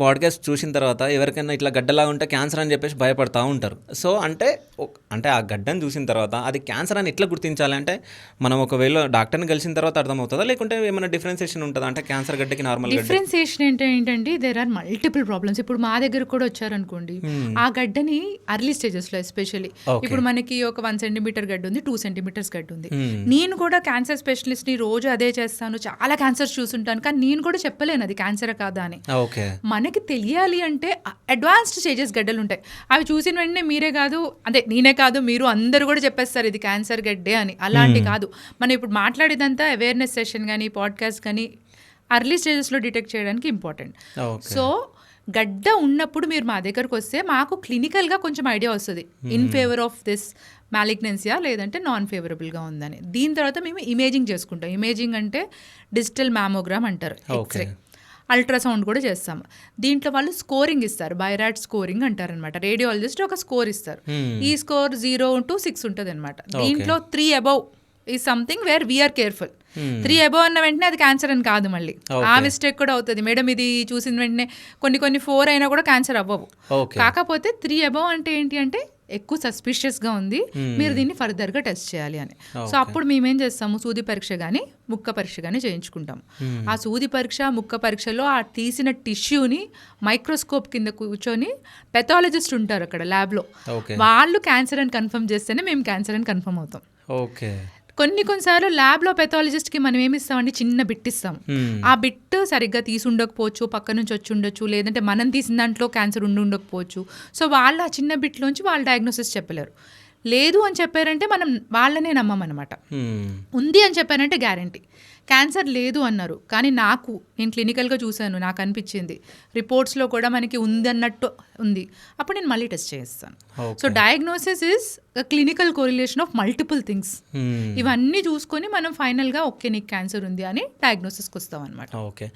Podcast చూసిన తర్వాత ఎవరికైనా ఇట్లా గడ్డలాగా ఉంటే క్యాన్సర్ అని చెప్పేసి భయపడతా ఉంటారు. సో అంటే ఆ గడ్డను చూసిన తర్వాత అది క్యాన్సర్ అని ఎట్లా గుర్తించాలి? అంటే మనం ఒకవేళ డాక్టర్ని కలిసిన తర్వాత అర్థమవుతుందా, లేకుంటే ఏమైనా డిఫరెన్సియేషన్ ఉంటుందా? అంటే క్యాన్సర్ గడ్డకి నార్మల్ గడ్డ డిఫరెన్సియేషన్ ఏంటంటే దేర్ ఆర్ మల్టిపుల్ ప్రాబ్లమ్స్. ఇప్పుడు మా దగ్గర కూడా వచ్చారనుకోండి, ఆ గడ్డని అర్లీ స్టేజెస్లో ఎస్పెషల్లీ ఇప్పుడు మనకి ఒక 1 సెంటీమీటర్ గడ్డ ఉంది, 2 సెంటీమీటర్స్ గడ్డ ఉంది. నేను కూడా క్యాన్సర్ స్పెషలిస్ట్ని రోజు అదే చేస్తాను, చాలా క్యాన్సర్స్ చూసుంటాను, కానీ నేను కూడా చెప్పలేను అది క్యాన్సర్ కాదా అని. ఓకే, మనకి తెలియాలి అంటే అడ్వాన్స్డ్ స్టేజెస్ గడ్డలు ఉంటాయి. అవి చూసిన వెంటనే మీరే కాదు, అంటే నేనే కాదు, మీరు అందరూ కూడా చెప్పేస్తారు ఇది క్యాన్సర్ గడ్డే అని. అలాంటి కాదు, మనం ఇప్పుడు మాట్లాడేదంతా అవేర్నెస్ సెషన్ కానీ పాడ్కాస్ట్ కానీ అర్లీ స్టేజెస్లో డిటెక్ట్ చేయడానికి ఇంపార్టెంట్. సో గడ్డ ఉన్నప్పుడు మీరు మా దగ్గరకు వస్తే మాకు క్లినికల్గా కొంచెం ఐడియా వస్తుంది ఇన్ ఫేవర్ ఆఫ్ దిస్ మ్యాలిగ్నెన్సియా లేదంటే నాన్ ఫేవరబుల్గా ఉందని. దీని తర్వాత మేము ఇమేజింగ్ చేసుకుంటాం. ఇమేజింగ్ అంటే డిజిటల్ మ్యామోగ్రామ్ అంటారు, ఎక్స్రే, అల్ట్రాసౌండ్ కూడా చేస్తాము. దీంట్లో వాళ్ళు స్కోరింగ్ ఇస్తారు, బైరాట్ స్కోరింగ్ అంటారనమాట. రేడియాలజిస్ట్ ఒక స్కోర్ ఇస్తారు, ఈ స్కోర్ 0 to 6 ఉంటుంది అనమాట. దీంట్లో 3 above ఈ something where we are careful. 3 above అన్న వెంటనే అది క్యాన్సర్ అని కాదు, మళ్ళీ ఆ మిస్టేక్ కూడా అవుతుంది. మేడం ఇది చూసిన వెంటనే కొన్ని 4 అయినా కూడా క్యాన్సర్ అవ్వవు. కాకపోతే 3 above అంటే ఏంటి అంటే ఎక్కువ సస్పిషియస్గా ఉంది, మీరు దీన్ని ఫర్దర్గా టెస్ట్ చేయాలి అని. సో అప్పుడు మేమేం చేస్తాము, సూది పరీక్ష కానీ ముక్క పరీక్ష కానీ చేయించుకుంటాము. ఆ సూది పరీక్ష ముక్క పరీక్షలో ఆ తీసిన టిష్యూని మైక్రోస్కోప్ కింద కూర్చొని పెథాలజిస్ట్ ఉంటారు అక్కడ ల్యాబ్లో, వాళ్ళు క్యాన్సర్ అని కన్ఫర్మ్ చేస్తేనే మేము క్యాన్సర్ అని కన్ఫర్మ్ అవుతాం. ఓకే, కొన్నిసార్లు ల్యాబ్లో పెథాలజిస్ట్కి మనం ఏమి ఇస్తామండి, చిన్న బిట్ ఇస్తాం. ఆ బిట్ సరిగ్గా తీసి ఉండకపోవచ్చు, పక్క నుంచి వచ్చి ఉండొచ్చు, లేదంటే మనం తీసిన దాంట్లో క్యాన్సర్ ఉండకపోవచ్చు. సో వాళ్ళు ఆ చిన్న బిట్లోంచి వాళ్ళు డయాగ్నోసిస్ చెప్పలేరు. లేదు అని చెప్పారంటే మనం వాళ్ళనే నమ్మమన్నమాట. ఉంది అని చెప్పారంటే గ్యారంటీ. క్యాన్సర్ లేదు అన్నారు, కానీ నేను క్లినికల్గా చూశాను, నాకు అనిపించింది రిపోర్ట్స్లో కూడా మనకి ఉంది అన్నట్టు ఉంది, అప్పుడు నేను మళ్ళీ టెస్ట్ చేస్తాను. So diagnosis is clinical correlation of multiple things. ఇవన్నీ చూసుకొని మనం ఫైనల్గా ఓకే నీకు క్యాన్సర్ ఉంది అని డయాగ్నోసిస్కి వస్తాం అనమాట. ఓకే,